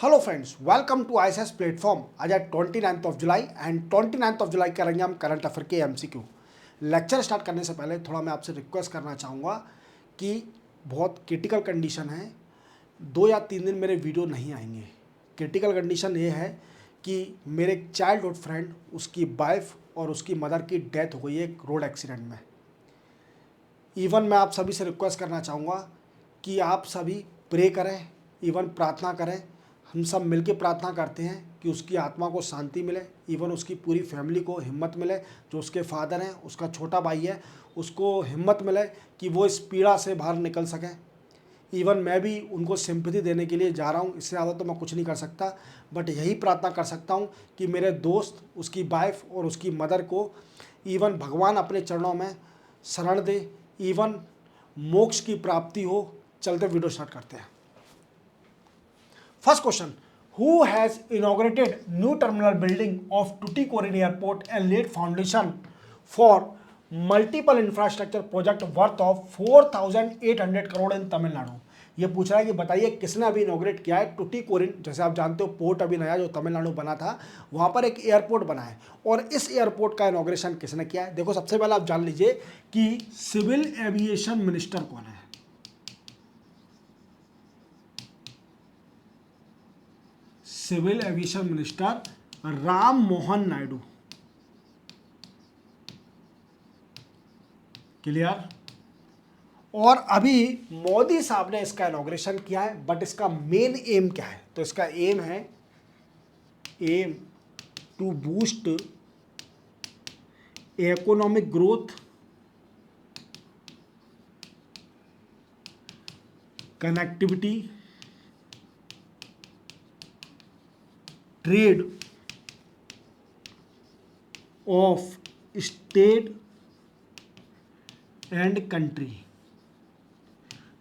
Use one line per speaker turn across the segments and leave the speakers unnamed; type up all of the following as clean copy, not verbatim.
Hello friends, welcome to ISS platform. आज है 29 of July and 29 of July करेंगे हम करंट अफेयर के एमसीक्यू। लेक्चर स्टार्ट करने से पहले थोड़ा मैं आपसे रिक्वेस्ट करना चाहूँगा कि बहुत क्रिटिकल कंडीशन है, 2 या 3 दिन मेरे वीडियो नहीं आएंगे। क्रिटिकल कंडीशन ये है कि मेरे एक चाइल्डहुड फ्रेंड, उसकी वाइफ और उसकी मदर की डेथ हो गई है एक रोड एक्सीडेंट में। इवन मैं आप सभी से रिक्वेस्ट करना चाहूँगा कि आप सभी प्रे करें, इवन प्रार्थना करें। हम सब मिलकर प्रार्थना करते हैं कि उसकी आत्मा को शांति मिले, इवन उसकी पूरी फैमिली को हिम्मत मिले। जो उसके फादर हैं, उसका छोटा भाई है, उसको हिम्मत मिले कि वो इस पीड़ा से बाहर निकल सकें। इवन मैं भी उनको सिंपैथी देने के लिए जा रहा हूँ। इससे ज़्यादा तो मैं कुछ नहीं कर सकता, बट यही प्रार्थना कर सकता हूँ कि मेरे दोस्त, उसकी वाइफ और उसकी मदर को इवन भगवान अपने चरणों में शरण दे, इवन मोक्ष की प्राप्ति हो। चलते वीडियो स्टार्ट करते हैं। First question, who has inaugurated new terminal building of Tuticorin airport and laid foundation for multiple infrastructure project worth of 4,800 crore in Tamil Nadu. ये पूछ रहा है कि बताइए किसने अभी इनॉग्रेट किया है टुटीकोरिन। जैसे आप जानते हो, पोर्ट अभी नया जो तमिलनाडु बना था, वहाँ पर एक एयरपोर्ट बना है और इस एयरपोर्ट का इनॉग्रेशन किसने किया है। देखो, सबसे पहले आप जान लीजिए कि सिविल एविएशन मिनिस्टर कौन है। Civil aviation minister Ram Mohan Naidu. Clear. और अभी मोदी साहब ने इसका इनॉग्रेशन किया है, बट इसका मेन एम क्या है? तो इसका एम है to boost economic growth, connectivity, trade of state and country.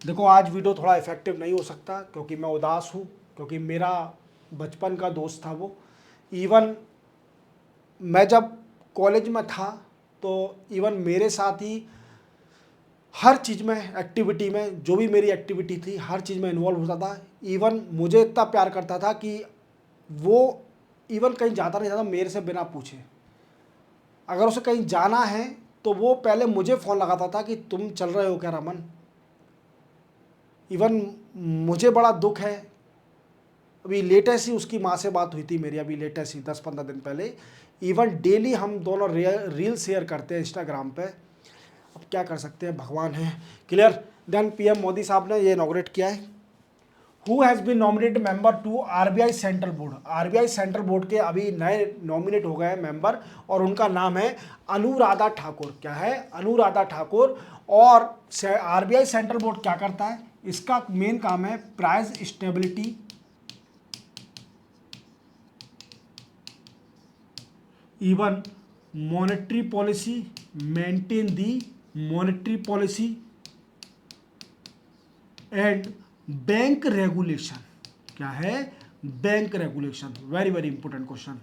देखो, आज वीडियो थोड़ा इफेक्टिव नहीं हो सकता क्योंकि मैं उदास हूँ, क्योंकि मेरा बचपन का दोस्त था वो। इवन मैं जब कॉलेज में था तो इवन मेरे साथ ही हर चीज़ में, एक्टिविटी में, जो भी मेरी एक्टिविटी थी, हर चीज़ में इन्वॉल्व होता था। इवन मुझे इतना प्यार करता था कि वो इवन कहीं जाता नहीं जाता मेरे से बिना पूछे। अगर उसे कहीं जाना है तो वो पहले मुझे फ़ोन लगाता था कि तुम चल रहे हो क्या रमन। इवन मुझे बड़ा दुख है, अभी लेटेस्ट ही उसकी माँ से बात हुई थी मेरी, अभी लेटेस्ट ही 10-15 दिन पहले। इवन डेली हम दोनों रील शेयर करते हैं इंस्टाग्राम पे। अब क्या कर सकते हैं, भगवान है। क्लियर। देन पीएम मोदी साहब ने ये इनॉग्रेट किया है। Who has been nominated member to RBI central board. RBI central board के अभी नए नॉमिनेट हो गए हैं मेंबर, और उनका नाम है अनुराधा ठाकुर। क्या है? अनुराधा ठाकुर। और आरबीआई सेंट्रल बोर्ड क्या करता है? इसका मेन काम है price stability, even monetary policy, maintain the monetary policy and bank regulation. क्या है? Bank regulation. Very very important question.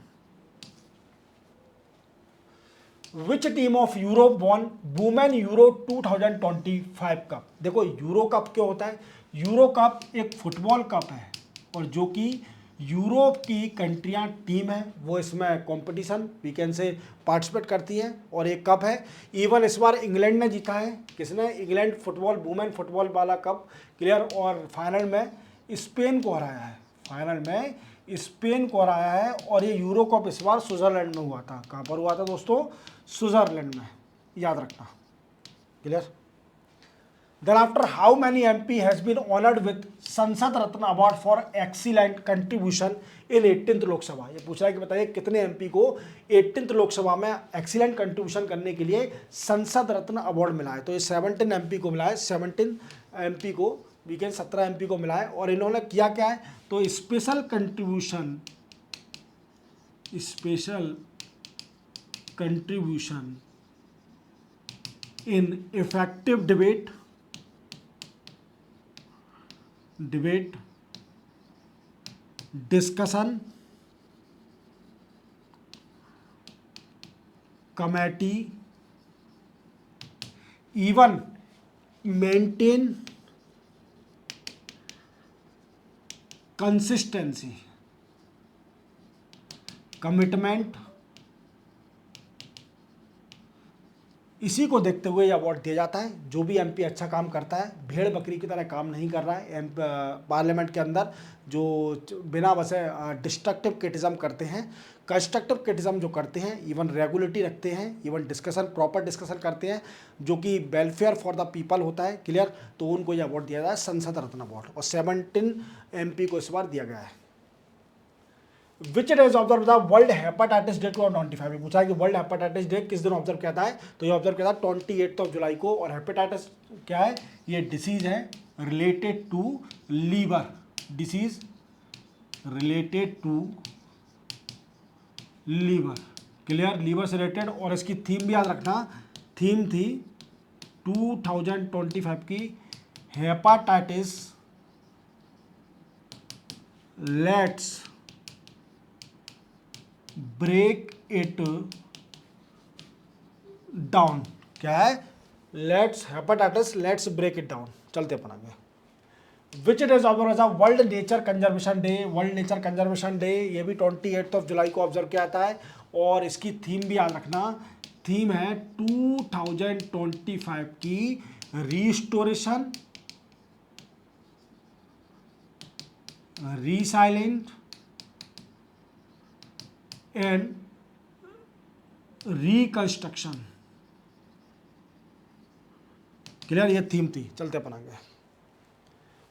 Which team of Europe won women Euro 2025 cup. देखो, यूरो कप क्या होता है? यूरो कप एक football cup है, और जो कि यूरोप की कंट्रियां टीम है वो इसमें कंपटीशन वीकेंड से पार्टिसिपेट करती है, और एक कप है। इवन इस बार इंग्लैंड ने जीता है। किसने? इंग्लैंड फुटबॉल, वुमेन फुटबॉल वाला कप। क्लियर। और फाइनल में स्पेन को हराया है। फाइनल में स्पेन को हराया है। और ये यूरो कप इस बार स्विट्जरलैंड में हुआ था। कहाँ पर हुआ था दोस्तों? स्विट्जरलैंड में, याद रखना। Clear. Then after how many MP has been honoured with Sansad Ratna award for excellent contribution in 18th Lok Sabha. ये पूछ रहा है कि बताइए कितने एमपी को 18th लोकसभा में एक्सीलेंट कंट्रीब्यूशन करने के लिए संसद रत्न अवार्ड मिला है। तो ये 17 एमपी को मिला है। 17 एमपी को, वीकेंड 17 एमपी को मिला है। और इन्होंने किया क्या है? तो special contribution in effective debate, discussion committee, even maintain consistency. Commitment, इसी को देखते हुए ये अवार्ड दिया जाता है। जो भी एमपी अच्छा काम करता है, भेड़ बकरी की तरह काम नहीं कर रहा है पार्लियामेंट के अंदर, जो बिना वजह डिस्ट्रक्टिव क्रिटिज्म करते हैं, कंस्ट्रक्टिव क्रिटिज्म जो करते हैं, इवन रेगुलेटरी रखते हैं, इवन डिस्कशन, प्रॉपर डिस्कशन करते हैं, जो कि वेलफेयर फॉर द पीपल होता है, क्लियर, तो उनको ये अवार्ड दिया जाता है संसद रत्न अवार्ड, और 17 एमपी को इस बार दिया गया है। Which day is observe the world hepatitis day 2025 में पूछा है कि वर्ल्ड हेपेटाइटिस डे किस दिन ऑब्जर्व किया है, तो ये ऑब्जर्व किया था 28 जुलाई को। और हेपेटाइटिस क्या है, ये डिसीज है related to liver, disease related to liver, clear, liver से रिलेटेड। और इसकी थीम भी याद रखना, थीम थी 2025 की hepatitis let's break it down. क्या है, let's hepatitis let's break it down. चलते अपन आगे। Which it is observe world nature conservation day, world nature conservation day ये भी 28 जुलाई को ऑब्जर्व किया जाता है। और इसकी थीम भी याद रखना, थीम है 2025 की restoration, resilient and reconstruction, clear, ये थीम थी। चलते अपन आगे।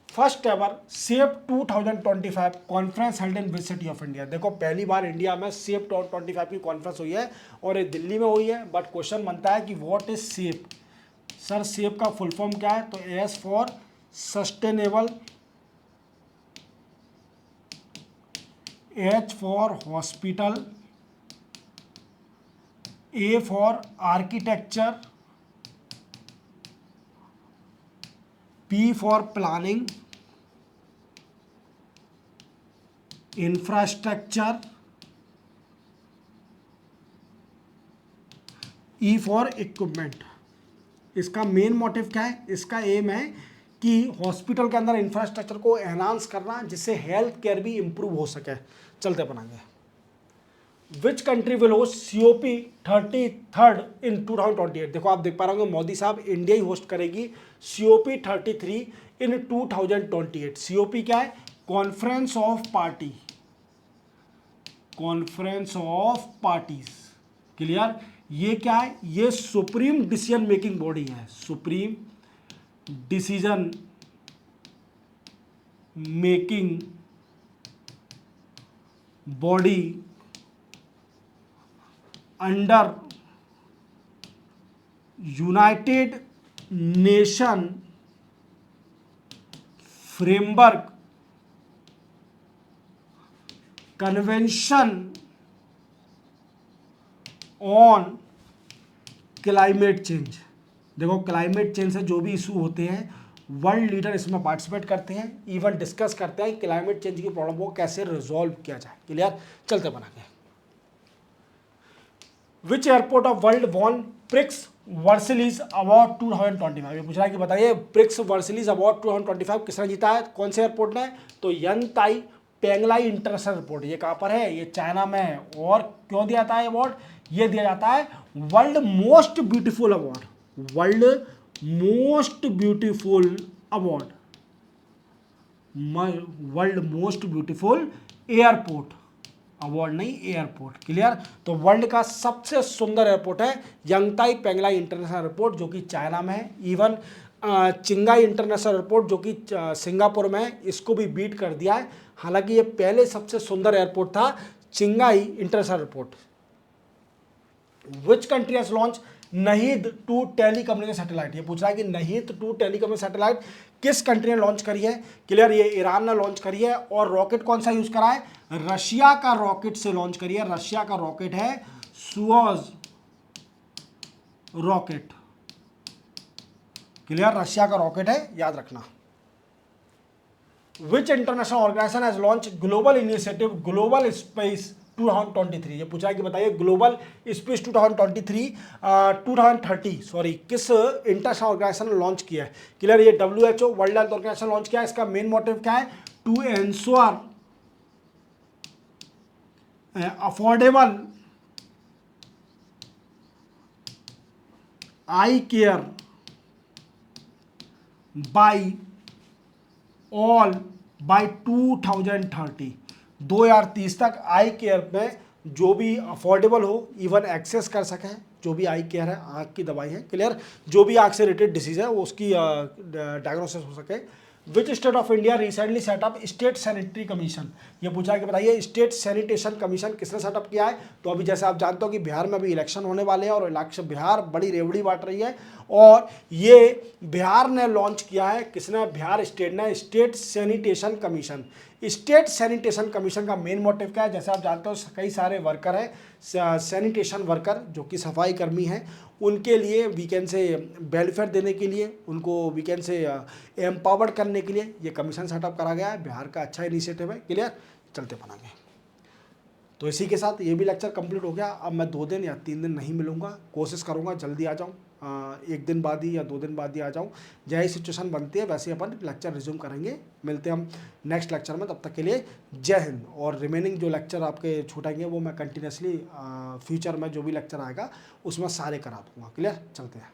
First ever safe 2025 conference held in which city of India. देखो पहली बार इंडिया में सेफ 2025 की कॉन्फ्रेंस हुई है और ये दिल्ली में हुई है। बट क्वेश्चन बनता है कि what is safe, sir safe का फुल फॉर्म क्या है, तो S for sustainable, H for hospital, A for architecture, P for planning, infrastructure, E for equipment। इसका मेन मोटिव क्या है, इसका एम है कि हॉस्पिटल के अंदर इंफ्रास्ट्रक्चर को एनहांस करना जिससे हेल्थ केयर भी इंप्रूव हो सके। चलते अपन आगे। Which country will host COP 33 इन 2028। देखो आप देख पा रहे होंगे मोदी साहब, इंडिया ही होस्ट करेगी COP 33 इन 2028। COP क्या है, conference of party, conference of parties, clear. ये क्या है, ये सुप्रीम डिसीजन मेकिंग बॉडी है, supreme decision making body under United nation framework convention on climate change. देखो क्लाइमेट चेंज से जो भी इशू होते हैं वर्ल्ड लीडर इसमें पार्टिसिपेट करते हैं, इवन डिस्कस करते हैं क्लाइमेट चेंज की प्रॉब्लम को कैसे रिजॉल्व किया जाए, क्लियर। चलते बना के। Which airport of world won Prix Versailles award 2025। ये पूछ रहा है कि बताइए प्रिक्स वर्सिलीज अवार्ड 2025 किसने जीता है, कौन से एयरपोर्ट ने, तो यंगताई पेंगलाई इंटरनेशनल एयरपोर्ट। ये कहाँ पर है, ये चाइना में है। और क्यों दिया जाता है अवार्ड, ये दिया जाता है world most beautiful award, world most beautiful award, world most beautiful airport, award नहीं एयरपोर्ट, क्लियर। तो वर्ल्ड का सबसे सुंदर एयरपोर्ट है यंगताई पेंगलाई इंटरनेशनल एयरपोर्ट जो कि चाइना में है। इवन चिंगाई इंटरनेशनल एयरपोर्ट जो कि सिंगापुर में है, इसको भी बीट कर दिया है। हालांकि ये पहले सबसे सुंदर एयरपोर्ट था Changi international airport. Which country has launch Nahid 2 telecommunication satellite. ये पूछ रहा है कि नहीद 2 टेलीकम्युनिकेशन सैटेलाइट किस कंट्री ने लॉन्च करी है, क्लियर, ये ईरान ने लॉन्च करी है। और रॉकेट कौन सा यूज करा है, रशिया का रॉकेट से लॉन्च करी है। रशिया का रॉकेट है सुओज रॉकेट, क्लियर, रशिया का रॉकेट है, याद रखना। Which international organization has launch global initiative global space 2023। ये पूछा है कि बताइए ग्लोबल स्पेस 2030 सॉरी किस इंटरनेशनल ऑर्गेनाइजेशन ने लॉन्च किया है, क्लियर। ये WHO world health organization launch किया है। इसका मेन मोटिव क्या है, to ensure affordable eye care by all by 2030। 2030 तक आई केयर में जो भी अफोर्डेबल हो, इवन एक्सेस कर सके, जो भी आई केयर है, आँख की दवाई है, क्लियर, जो भी आँख से रिलेटेड डिसीज है वो उसकी डायग्नोसिस हो सके। Which state of India recently setup state sanitary commission. ये पूछा है कि बताइए स्टेट सैनिटेशन कमीशन किसने सेटअप किया है। तो अभी जैसे आप जानते हो कि बिहार में अभी इलेक्शन होने वाले हैं और इलेक्शन बिहार बड़ी रेवड़ी बांट रही है और ये बिहार ने लॉन्च किया है, किसने, बिहार स्टेट ने, state sanitation commission. State sanitation commission का मेन मोटिव क्या है, जैसे आप जानते हो कई सारे वर्कर हैं सैनिटेशन वर्कर जो कि सफाई कर्मी हैं, उनके लिए वीकेंड से वेलफेयर देने के लिए, उनको वीकेंड से एम्पावर्ड करने के लिए ये कमीशन सेटअप करा गया है। बिहार का अच्छा इनिशिएटिव है, क्लियर, चलते बनाएंगे। तो इसी के साथ ये भी लेक्चर कंप्लीट हो गया। अब मैं 2 दिन या 3 दिन नहीं मिलूंगा, कोशिश करूंगा जल्दी आ जाऊं, 1 दिन बाद ही या 2 दिन बाद ही आ जाऊं, जैसी सिचुएशन बनती है वैसे अपन लेक्चर रिज्यूम करेंगे। मिलते हैं हम नेक्स्ट लेक्चर में, तब तक के लिए जय हिंद। और रिमेनिंग जो लेक्चर आपके छूटेंगे वो मैं कंटिन्यूसली फ्यूचर में जो भी लेक्चर आएगा उसमें सारे करा दूंगा, क्लियर, चलते हैं।